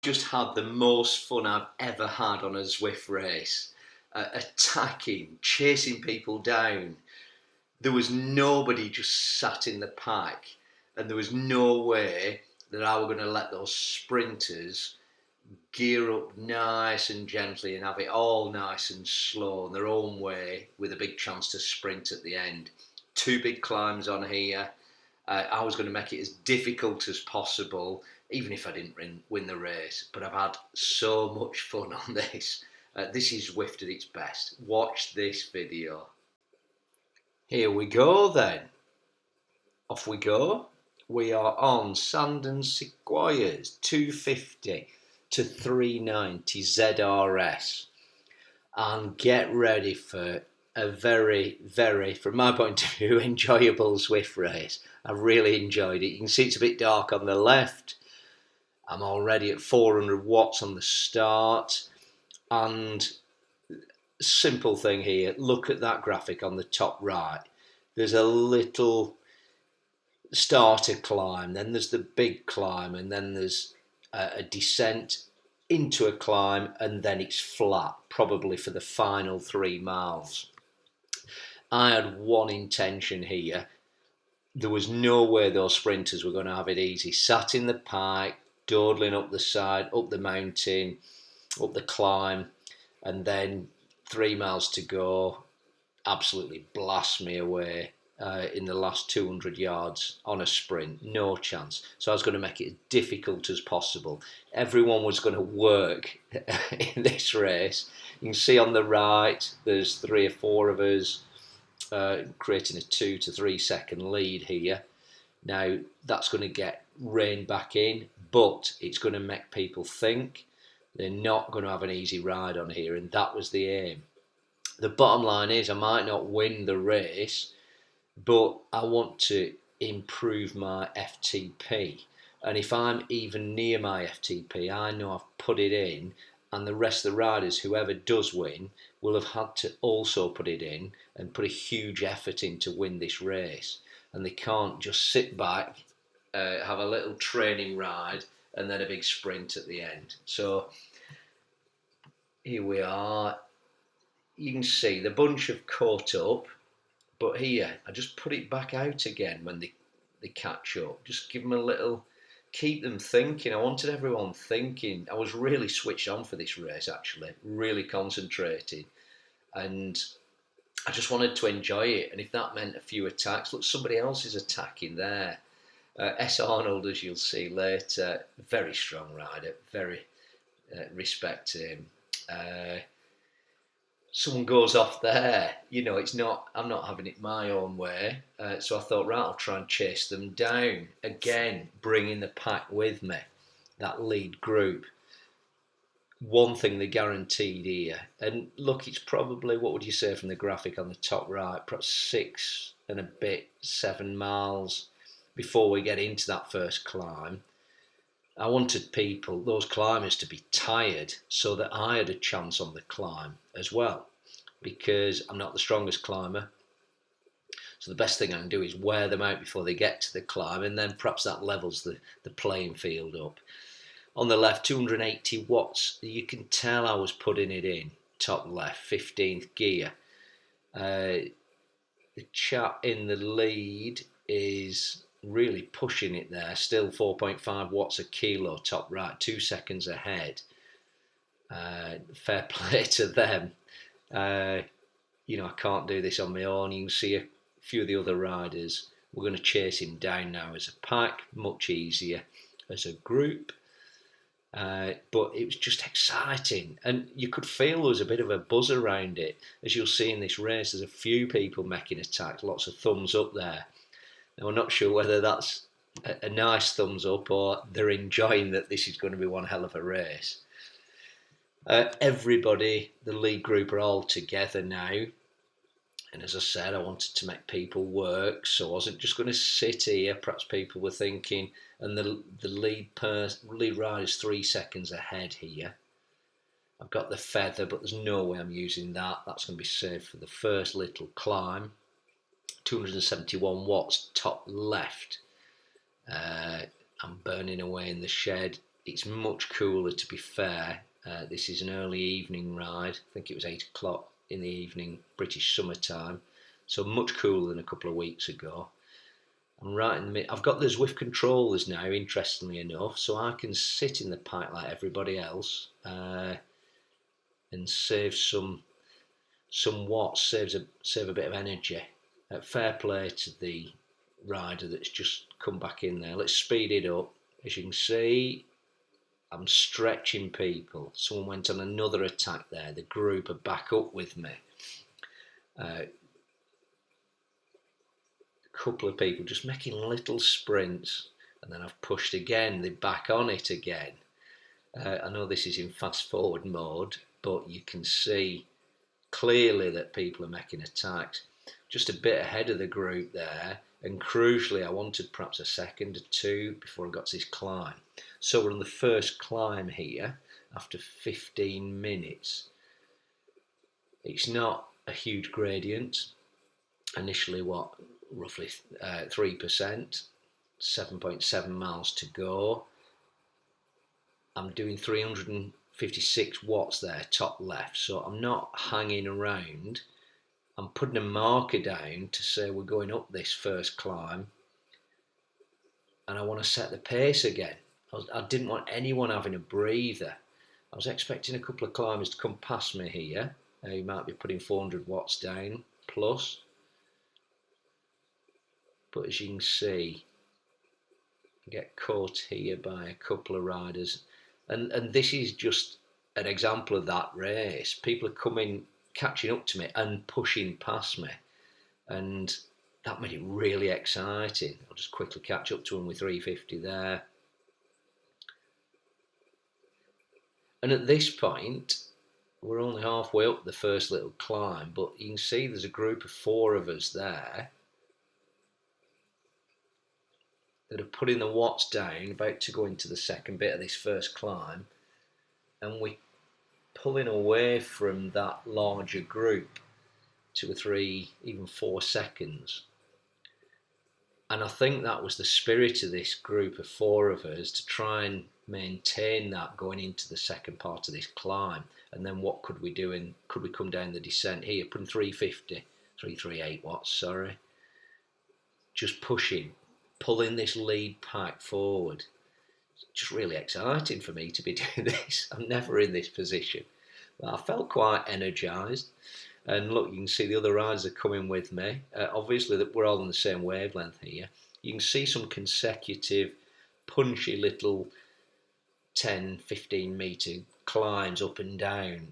just had the most fun I've ever had on a Zwift race. Attacking, chasing people down. There was nobody just sat in the pack, and there was no way that I were going to let those sprinters gear up nice and gently and have it all nice and slow in their own way with a big chance to sprint at the end. Two big climbs on here. I was going to make it as difficult as possible, even if I didn't win the race. But I've had so much fun on this. This is Zwift at its best. Watch this video. Here we go then. Off we go. We are on Sandon Sequoias 250 to 390 ZRS. And get ready for a very, very, from my point of view, enjoyable Zwift race. I really enjoyed it. You can see it's a bit dark on the left. I'm already at 400 watts on the start. And simple thing here, look at that graphic on the top right. There's a little starter climb, then there's the big climb, and then there's a descent into a climb, and then it's flat, probably for the final 3 miles. I had one intention here. There was no way those sprinters were going to have it easy. Sat in the pack, dawdling up the side, up the mountain, up the climb, and then 3 miles to go, absolutely blast me away in the last 200 yards on a sprint. No chance. So I was going to make it as difficult as possible. Everyone was going to work in this race. You can see on the right, there's 3 or 4 of us creating a 2 to 3 second lead here. Now, that's going to get reined back in, but it's going to make people think. They're not going to have an easy ride on here, and that was the aim. The bottom line is I might not win the race, but I want to improve my FTP. And if I'm even near my FTP, I know I've put it in, and the rest of the riders, whoever does win, will have had to also put it in and put a huge effort in to win this race. And they can't just sit back, have a little training ride, and then a big sprint at the end. So here we are. You can see the bunch have caught up, but here I just put it back out again when they catch up. Just give them a little, keep them thinking. I wanted everyone thinking. I was really switched on for this race, actually, really concentrated, and I just wanted to enjoy it. And if that meant a few attacks, look, somebody else is attacking there. S. Arnold, as you'll see later, very strong rider, very respect him. Someone goes off there, you know, I'm not having it my own way. So I thought, right, I'll try and chase them down. Again, bringing the pack with me, that lead group. One thing they guaranteed here, and look, it's probably, what would you say from the graphic on the top right, perhaps 6 and a bit, 7 miles before we get into that first climb. I wanted people, those climbers, to be tired so that I had a chance on the climb as well, because I'm not the strongest climber. So the best thing I can do is wear them out before they get to the climb, and then perhaps that levels the playing field up. On the left, 280 watts. You can tell I was putting it in, top left, 15th gear. The chap in the lead is really pushing it there, still 4.5 watts a kilo, top right, 2 seconds ahead. Fair play to them. You know, I can't do this on my own. You can see a few of the other riders. We're going to chase him down now as a pack, much easier as a group. But it was just exciting, and you could feel there was a bit of a buzz around it. As you'll see in this race, there's a few people making attacks, lots of thumbs up there. Now, I'm not sure whether that's a nice thumbs up or they're enjoying that this is going to be one hell of a race. Everybody, the lead group, are all together now. And as I said, I wanted to make people work, so I wasn't just going to sit here. Perhaps people were thinking, and the lead rider is 3 seconds ahead here. I've got the feather, but there's no way I'm using that. That's going to be saved for the first little climb. 271 watts, top left. I'm burning away in the shed. It's much cooler, to be fair. This is an early evening ride. I think it was 8 o'clock in the evening, British summertime. So much cooler than a couple of weeks ago. I'm right in the middle. I've got the Zwift controllers now, interestingly enough, so I can sit in the pack like everybody else and save some watts, save a bit of energy. Fair play to the rider that's just come back in there. Let's speed it up. As you can see, I'm stretching people. Someone went on another attack there. The group are back up with me. A couple of people just making little sprints, and then I've pushed again. They're back on it again. I know this is in fast forward mode, but you can see clearly that people are making attacks. Just a bit ahead of the group there, and crucially I wanted perhaps a second or two before I got to this climb. So we're on the first climb here after 15 minutes. It's not a huge gradient. Initially, roughly 3%, 7.7 miles to go. I'm doing 356 watts there, top left, so I'm not hanging around. I'm putting a marker down to say we're going up this first climb, and I want to set the pace again. I didn't want anyone having a breather. I was expecting a couple of climbers to come past me here. You might be putting 400 watts down plus, but as you can see, I get caught here by a couple of riders, and this is just an example of that race. People are catching up to me and pushing past me, and that made it really exciting. I'll just quickly catch up to them with 350 there. And at this point, we're only halfway up the first little climb, but you can see there's a group of 4 of us there that are putting the watts down, about to go into the second bit of this first climb, and we're pulling away from that larger group 2 or 3, even 4 seconds. And I think that was the spirit of this group of 4 of us, to try and maintain that going into the second part of this climb. And then what could we do, and could we come down the descent here, putting 338 watts, sorry. Just pushing, pulling this lead pack forward. It's just really exciting for me to be doing this. I'm never in this position. But I felt quite energised. And look, you can see the other riders are coming with me. Obviously, that we're all on the same wavelength here. You can see some consecutive, punchy little 10, 15 metre climbs up and down.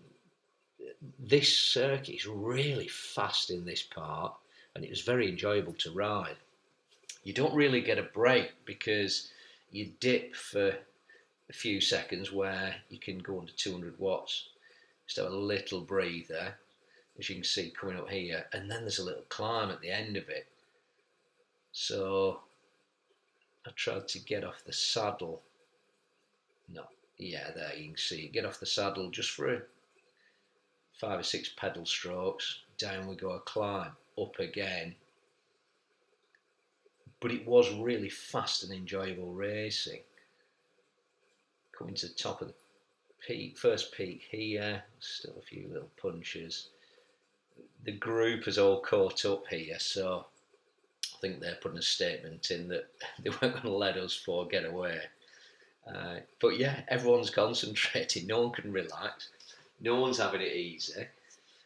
This circuit is really fast in this part, and it was very enjoyable to ride. You don't really get a break because you dip for a few seconds where you can go under 200 watts. Just have a little breather, as you can see coming up here, and then there's a little climb at the end of it. So I tried to get off the saddle. There you can see, get off the saddle just for 5 or 6 pedal strokes. Down we go, a climb, up again. But it was really fast and enjoyable racing. Coming to the top of the peak, first peak here, still a few little punches. The group has all caught up here, so I think they're putting a statement in that they weren't going to let us 4 get away. But yeah, everyone's concentrating, no one can relax, no one's having it easy.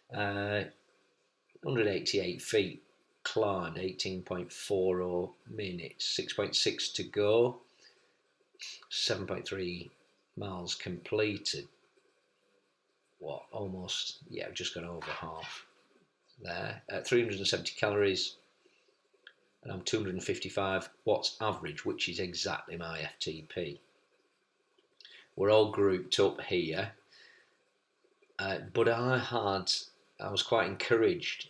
188 feet climbed, 18.40 minutes, 6.6 to go, 7.3 miles completed. Just gone over half there. 370 calories, and I'm 255 watts average, which is exactly my FTP. We're all grouped up here, but I was quite encouraged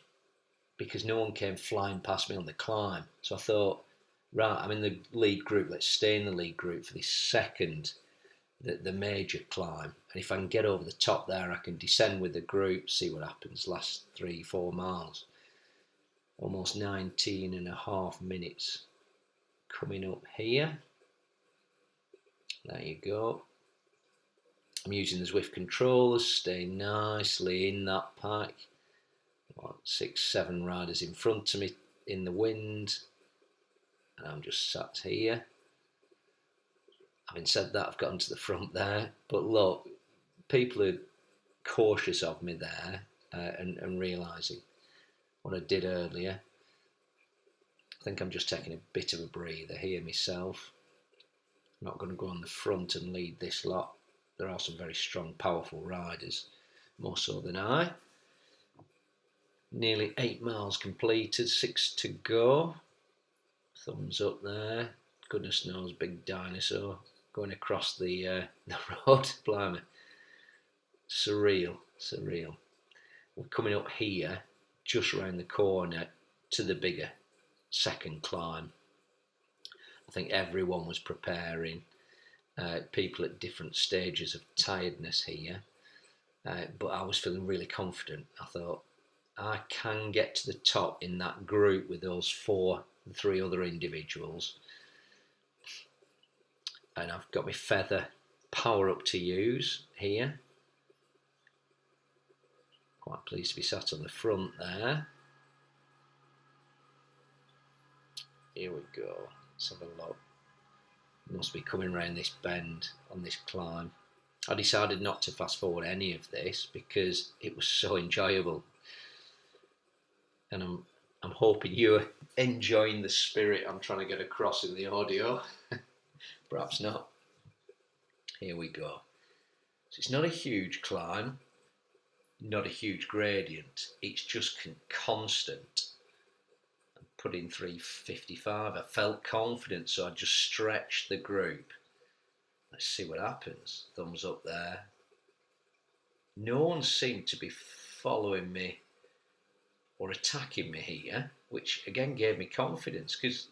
because no one came flying past me on the climb. So I thought, right, I'm in the lead group, let's stay in the lead group for this second, the major climb. And if I can get over the top there, I can descend with the group, see what happens, last 3-4 miles. Almost 19 and a half minutes coming up here. There you go. I'm using the Zwift controllers, staying nicely in that pack. 6, 7 riders in front of me in the wind, and I'm just sat here. Having said that, I've gotten to the front there, but look, people are cautious of me there, and realising what I did earlier. I think I'm just taking a bit of a breather here myself. I'm not going to go on the front and lead this lot. There are some very strong, powerful riders, more so than I. Nearly 8 miles completed, 6 to go. Thumbs up there. Goodness knows, big dinosaur going across the road. Blimey. Surreal. We're coming up here, just round the corner, to the bigger second climb. I think everyone was preparing. People at different stages of tiredness here. But I was feeling really confident. I thought, I can get to the top in that group with those 3 other individuals. And I've got my feather power up to use here. Quite pleased to be sat on the front there. Here we go. Let's have a look. Must be coming around this bend on this climb. I decided not to fast forward any of this because it was so enjoyable. And I'm hoping you're enjoying the spirit I'm trying to get across in the audio. Perhaps not. Here we go. So it's not a huge climb, not a huge gradient. It's just constant. I'm putting 3:55. I felt confident, so I just stretched the group. Let's see what happens. Thumbs up there. No one seemed to be following me or attacking me here, which again gave me confidence, because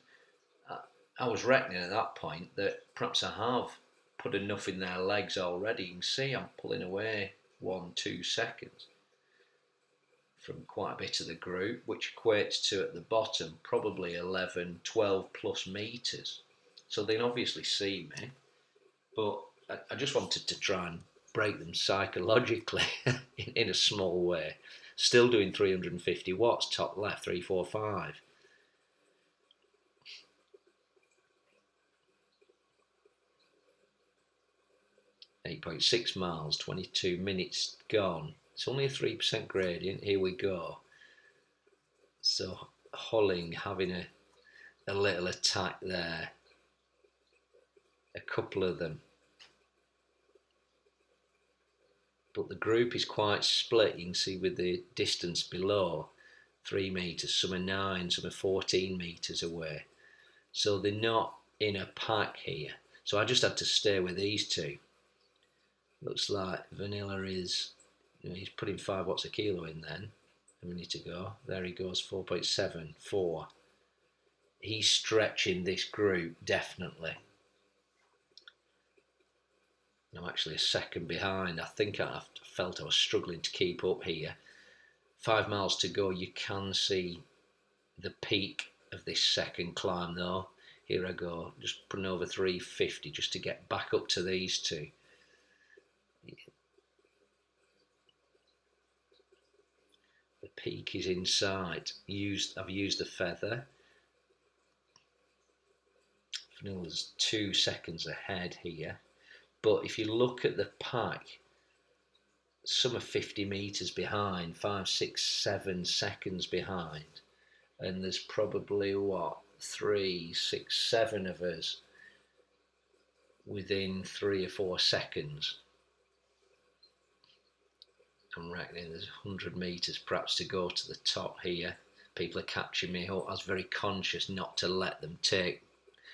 I was reckoning at that point that perhaps I have put enough in their legs already. You can see I'm pulling away 1-2 seconds from quite a bit of the group, which equates to, at the bottom, probably 11, 12 plus metres. So they can obviously see me, but I just wanted to try and break them psychologically in a small way. Still doing 350 watts, top left, 3, 4, 5. .6 miles, 22 minutes gone. It's only a 3% gradient. Here we go. So Holling having a little attack there. A couple of them. But the group is quite split. You can see with the distance below, 3 metres, some are 9, some are 14 metres away. So they're not in a pack here. So I just had to stay with these two. Looks like Vanilla is, he's putting 5 watts a kilo in then, a minute ago. There he goes, 4.74. He's stretching this group, definitely. I'm actually a second behind. I think I felt I was struggling to keep up here. 5 miles to go. You can see the peak of this second climb though. Here I go, just putting over 350 just to get back up to these two. The peak is in sight. I've used the feather. Vanilla's 2 seconds ahead here. But if you look at the pack, some are 50 metres behind, 5, 6, 7 seconds behind. And there's probably, 3, 6, 7 of us within 3 or 4 seconds. I'm reckoning there's 100 metres perhaps to go to the top here. People are catching me. I was very conscious not to let them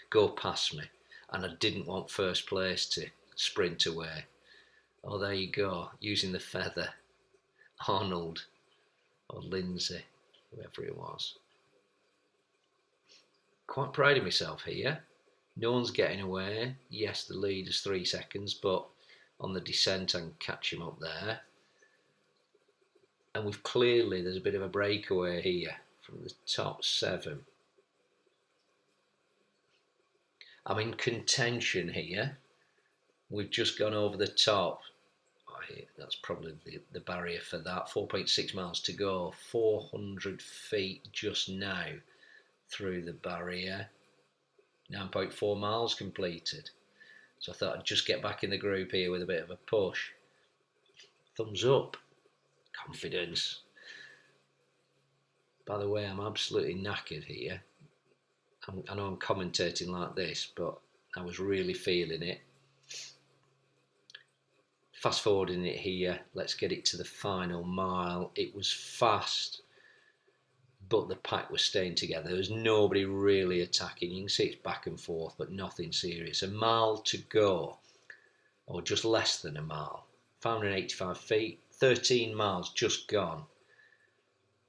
go past me. And I didn't want first place to sprint away. Oh, there you go, using the feather. Arnold or Lindsay, whoever it was. Quite proud of myself here. No one's getting away. Yes, the lead is 3 seconds, but on the descent I can catch him up there. And there's a bit of a breakaway here from the top 7. I'm in contention here. We've just gone over the top. That's probably the barrier for that. 4.6 miles to go, 400 feet just now through the barrier, 9.4 miles completed. So I thought I'd just get back in the group here with a bit of a push. Thumbs up, confidence. By the way, I'm absolutely knackered here. I know I'm commentating like this, but I was really feeling it. Fast forwarding it here, let's get it to the final mile. It was fast, but the pack was staying together. There was nobody really attacking. You can see it's back and forth, but nothing serious. A mile to go, or just less than a mile. 585 feet, 13 miles just gone.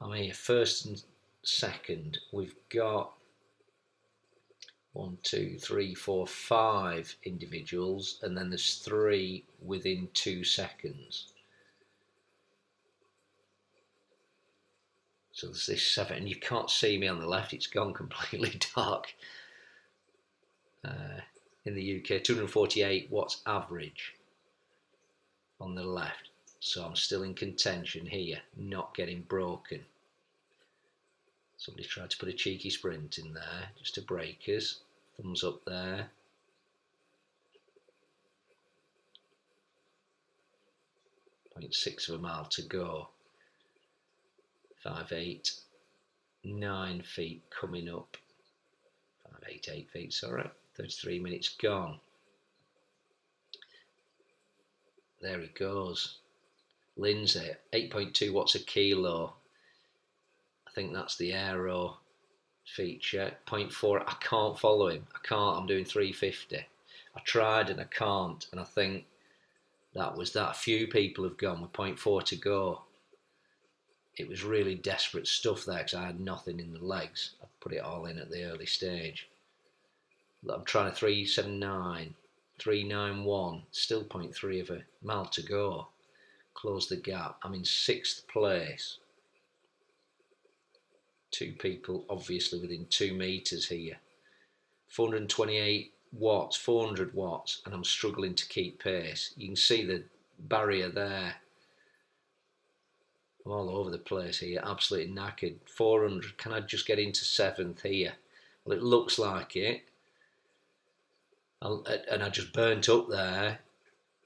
I'm here first and second. We've got 1, 2, 3, 4, 5 individuals, and then there's 3 within 2 seconds. So there's this 7, and you can't see me on the left, it's gone completely dark. In the UK, 248 watts average on the left. So I'm still in contention here, not getting broken. Somebody tried to put a cheeky sprint in there, just to break us. Thumbs up there. .6 of a mile to go. 5, 8, 9 feet coming up. 5, 8, 8 feet, sorry. 33 minutes gone. There he goes. Lindsay, 8.2 watts a kilo. I think that's the aero feature. 0.4, I can't follow him. I can't, I'm doing 350. I tried and I can't, and I think that was that. A few people have gone with 0.4 to go. It was really desperate stuff there because I had nothing in the legs. I put it all in at the early stage. I'm trying a 379, 391, still 0.3 of a mile to go. Close the gap. I'm in 6th place. 2 people obviously within 2 meters here. 428 watts, 400 watts, and I'm struggling to keep pace. You can see the barrier there. I'm all over the place here, absolutely knackered. 400, can I just get into 7th here? Well, it looks like it. And I just burnt up there.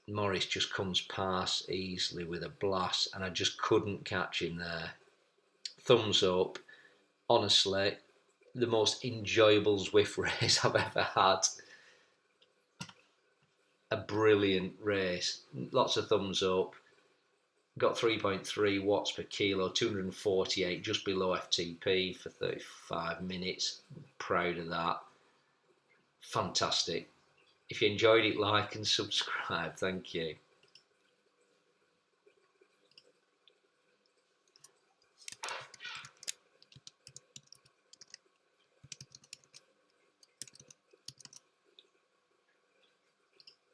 Morris just comes past easily with a blast, and I just couldn't catch him there. Thumbs up. Honestly, the most enjoyable Zwift race I've ever had. A brilliant race. Lots of thumbs up. Got 3.3 watts per kilo, 248, just below FTP for 35 minutes. Proud of that. Fantastic. If you enjoyed it, like and subscribe. Thank you.